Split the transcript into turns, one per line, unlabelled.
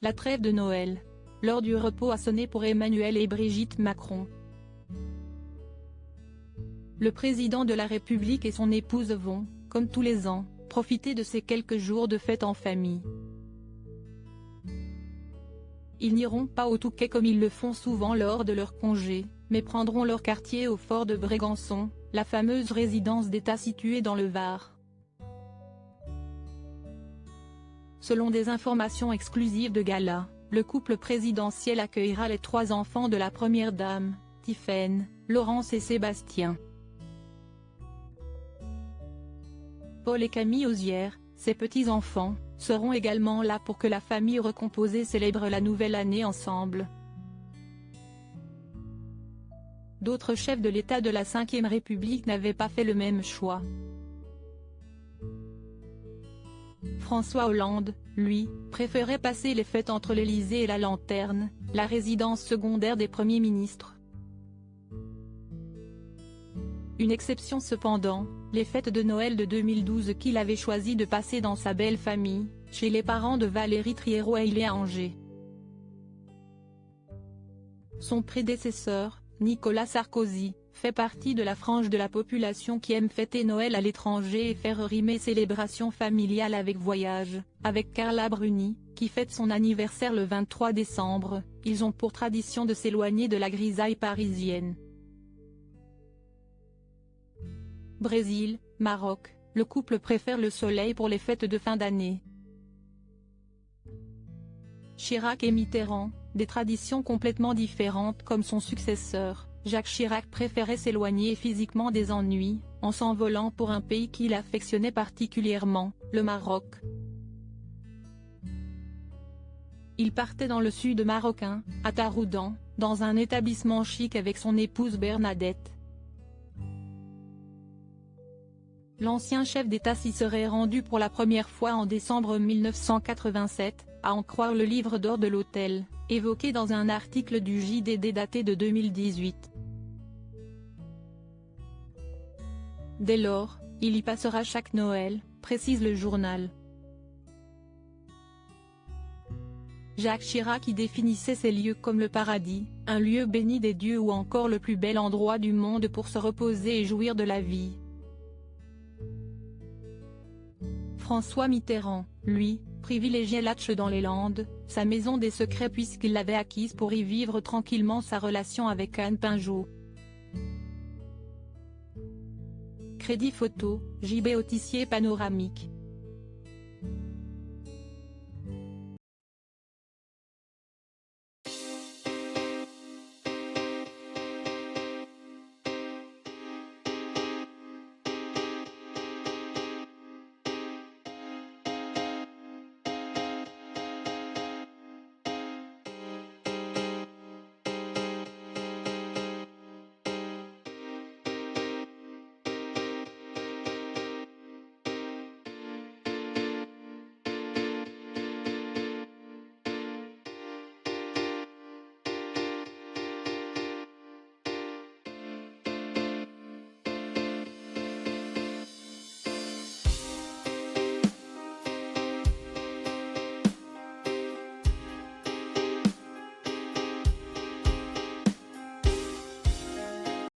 La trêve de Noël. L'heure du repos a sonné pour Emmanuel et Brigitte Macron. Le président de la République et son épouse vont, comme tous les ans, profiter de ces quelques jours de fête en famille. Ils n'iront pas au Touquet comme ils le font souvent lors de leur congé, mais prendront leur quartier au fort de Brégançon, la fameuse résidence d'État située dans le Var. Selon des informations exclusives de Gala, le couple présidentiel accueillera les 3 enfants de la première dame, Tiphaine, Laurence et Sébastien. Paul et Camille Hozière, ses petits-enfants, seront également là pour que la famille recomposée célèbre la nouvelle année ensemble. D'autres chefs de l'État de la Ve République n'avaient pas fait le même choix. François Hollande, lui, préférait passer les fêtes entre l'Élysée et la Lanterne, la résidence secondaire des premiers ministres. Une exception cependant, les fêtes de Noël de 2012 qu'il avait choisi de passer dans sa belle famille, chez les parents de Valérie Trierweiler à Angers. Son prédécesseur, Nicolas Sarkozy, fait partie de la frange de la population qui aime fêter Noël à l'étranger et faire rimer célébration familiale avec voyage. Avec Carla Bruni, qui fête son anniversaire le 23 décembre, ils ont pour tradition de s'éloigner de la grisaille parisienne. Brésil, Maroc, le couple préfère le soleil pour les fêtes de fin d'année. Chirac et Mitterrand, des traditions complètement différentes comme son successeur, Jacques Chirac préférait s'éloigner physiquement des ennuis, en s'envolant pour un pays qu'il affectionnait particulièrement, le Maroc. Il partait dans le sud marocain, à Taroudan, dans un établissement chic avec son épouse Bernadette. L'ancien chef d'État s'y serait rendu pour la première fois en décembre 1987, à en croire le livre d'or de l'hôtel, évoqué dans un article du JDD daté de 2018. Dès lors, il y passera chaque Noël, précise le journal. Jacques Chirac y définissait ces lieux comme le paradis, un lieu béni des dieux ou encore le plus bel endroit du monde pour se reposer et jouir de la vie. François Mitterrand, lui, privilégiait Latch dans les Landes, sa maison des secrets puisqu'il l'avait acquise pour y vivre tranquillement sa relation avec Anne Pinjot. Crédit photo, JB Autissier panoramique.